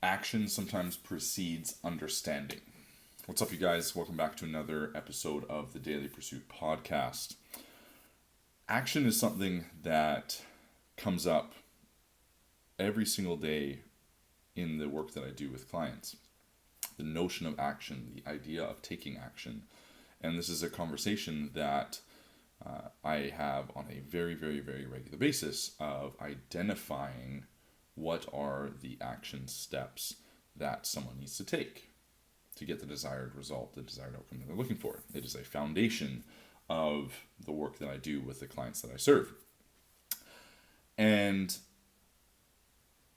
Action sometimes precedes understanding. What's up, you guys? Welcome back to another episode of the Daily Pursuit podcast. Action is something that comes up every single day in the work that I do with clients. The notion of action, the idea of taking action. And this is a conversation that I have on a very, very, very regular basis of identifying what are the action steps that someone needs to take to get the desired result, the desired outcome that they're looking for. It is a foundation of the work that I do with the clients that I serve. And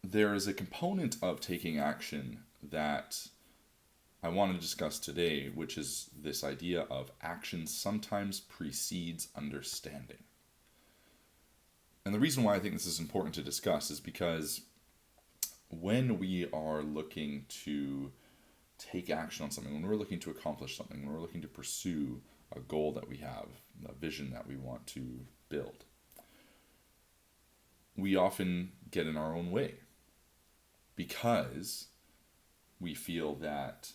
there is a component of taking action that I want to discuss today, which is this idea of action sometimes precedes understanding. And the reason why I think this is important to discuss is because when we are looking to take action on something, when we're looking to accomplish something, when we're looking to pursue a goal that we have, a vision that we want to build, we often get in our own way because we feel that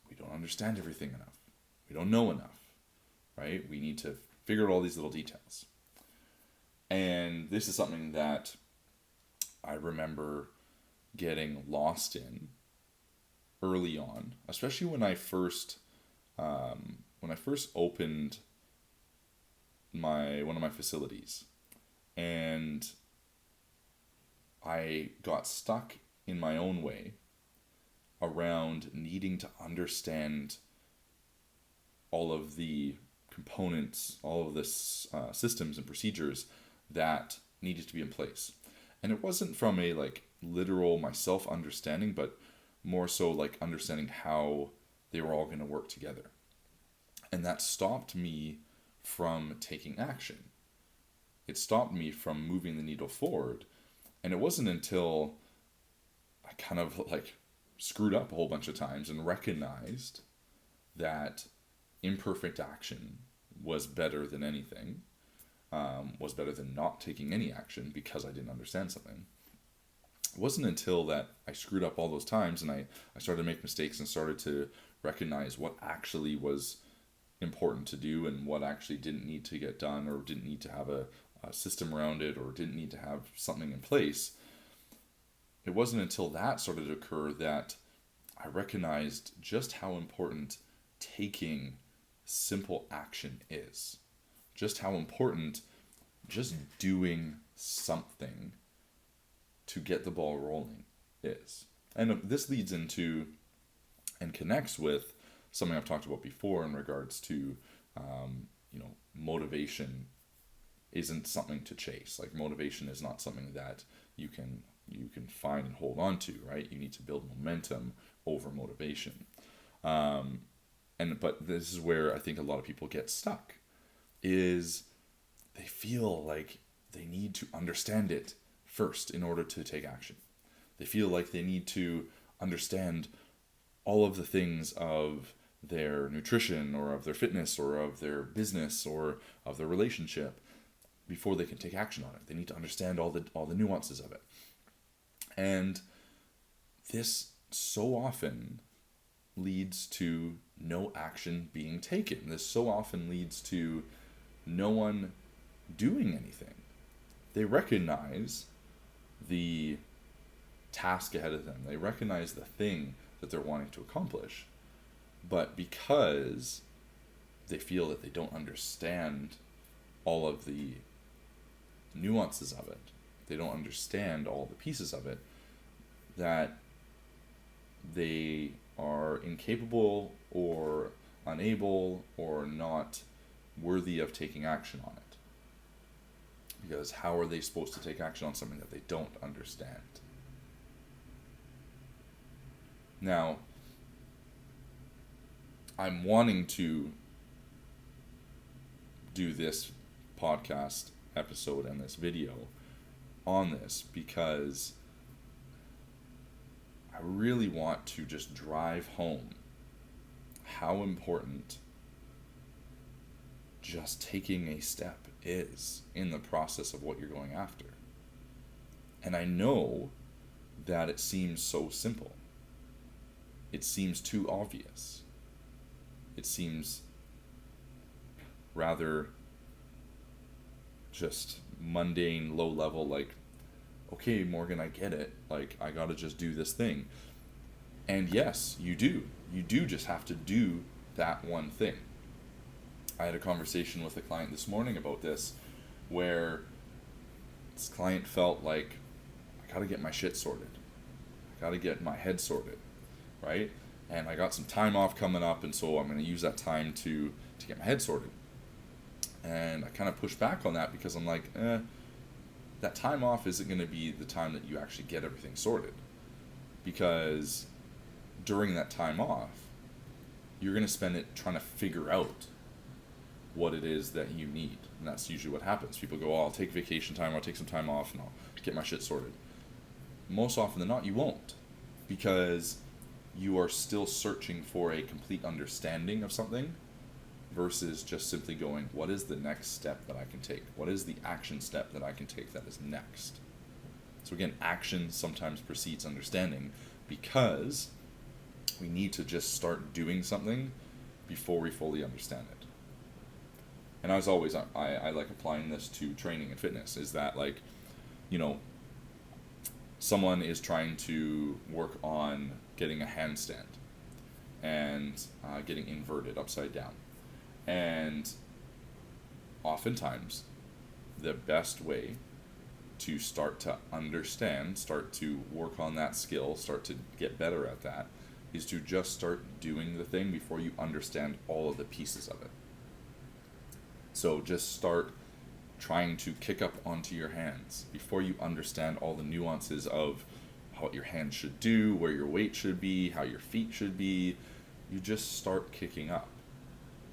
we don't understand everything enough. We don't know enough, right? We need to figure out all these little details. And this is something that I remember getting lost in early on, especially when I first opened one of my facilities, and I got stuck in my own way around needing to understand all of the components, all of the systems and procedures that needed to be in place. And it wasn't from a literal myself understanding, but more so understanding how they were all going to work together. And that stopped me from taking action. It stopped me from moving the needle forward. And it wasn't until I kind of screwed up a whole bunch of times and recognized that imperfect action was better than anything, was better than not taking any action because I didn't understand something. It wasn't until that I screwed up all those times and I started to make mistakes and started to recognize what actually was important to do and what actually didn't need to get done or didn't need to have a system around it or didn't need to have something in place. It wasn't until that started to occur that I recognized just how important taking simple action is. Just how important just doing something to get the ball rolling is. And this leads into and connects with something I've talked about before in regards to, motivation isn't something to chase. Motivation is not something that you can find and hold on to, right? You need to build momentum over motivation. But this is where I think a lot of people get stuck, is they feel like they need to understand it first in order to take action. They feel like they need to understand all of the things of their nutrition or of their fitness or of their business or of their relationship before they can take action on it. They need to understand all the nuances of it. And this so often leads to no action being taken. This so often leads to no one doing anything. They recognize the task ahead of them. They recognize the thing that they're wanting to accomplish. But because they feel that they don't understand all of the nuances of it, they don't understand all the pieces of it, that they are incapable or unable or not worthy of taking action on it. Because how are they supposed to take action on something that they don't understand? Now, I'm wanting to do this podcast episode and this video on this because I really want to just drive home how important just taking a step is in the process of what you're going after. And I know that it seems so simple. It seems too obvious. It seems rather just mundane, low level, like, okay, Morgan, I get it. Like, I gotta just do this thing. And yes, you do. You do just have to do that one thing. I had a conversation with a client this morning about this, where this client felt like, I gotta get my shit sorted. I gotta get my head sorted, right? And I got some time off coming up, and so I'm gonna use that time to get my head sorted. And I kind of pushed back on that because I'm like, that time off isn't going to be the time that you actually get everything sorted. Because during that time off, you're going to spend it trying to figure out what it is that you need. And that's usually what happens. People go, oh, I'll take vacation time, I'll take some time off, and I'll get my shit sorted. Most often than not, you won't. Because you are still searching for a complete understanding of something, versus just simply going, what is the next step that I can take? What is the action step that I can take that is next? So again, action sometimes precedes understanding, because we need to just start doing something before we fully understand it. And as always, I like applying this to training and fitness, is that, like, you know, someone is trying to work on getting a handstand and getting inverted upside down. And oftentimes, the best way to start to understand, start to work on that skill, start to get better at that, is to just start doing the thing before you understand all of the pieces of it. So just start trying to kick up onto your hands before you understand all the nuances of what your hands should do, where your weight should be, how your feet should be. You just start kicking up.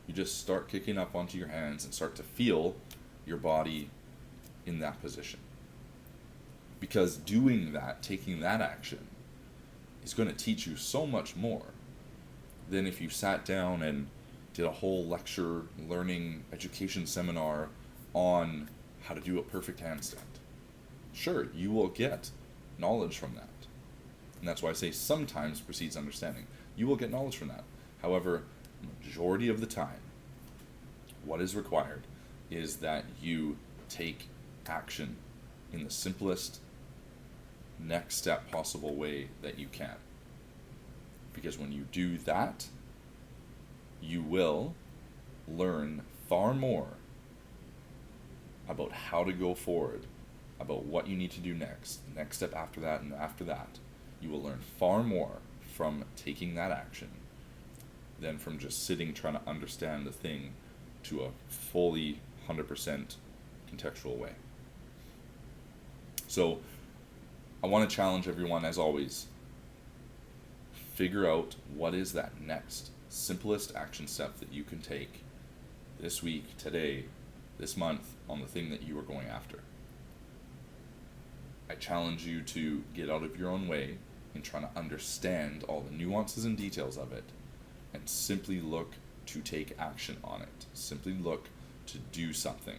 You just start kicking up onto your hands and start to feel your body in that position. Because doing that, taking that action, is going to teach you so much more than if you sat down and did a whole lecture, learning, education seminar on how to do a perfect handstand. Sure, you will get knowledge from that. And that's why I say sometimes precedes understanding. You will get knowledge from that. However, majority of the time, what is required is that you take action in the simplest next step possible way that you can. Because when you do that, you will learn far more about how to go forward, about what you need to do next step after that, and after that. You will learn far more from taking that action than from just sitting trying to understand the thing to a fully 100% contextual way. So I want to challenge everyone, as always, figure out what is that next simplest action step that you can take this week, today, this month, on the thing that you are going after. I challenge you to get out of your own way in trying to understand all the nuances and details of it, and simply look to take action on it. Simply look to do something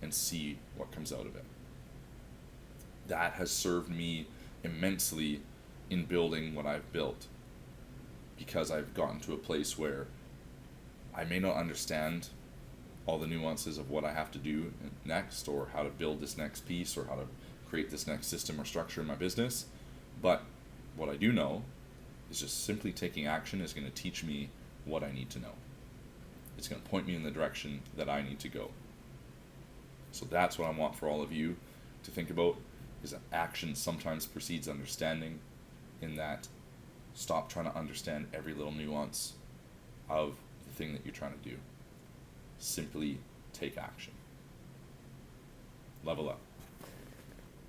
and see what comes out of it. That has served me immensely in building what I've built, because I've gotten to a place where I may not understand all the nuances of what I have to do next, or how to build this next piece, or how to create this next system or structure in my business, but what I do know is just simply taking action is going to teach me what I need to know. It's going to point me in the direction that I need to go. So that's what I want for all of you to think about, is that action sometimes precedes understanding, in that stop trying to understand every little nuance of the thing that you're trying to do. Simply take action. Level up.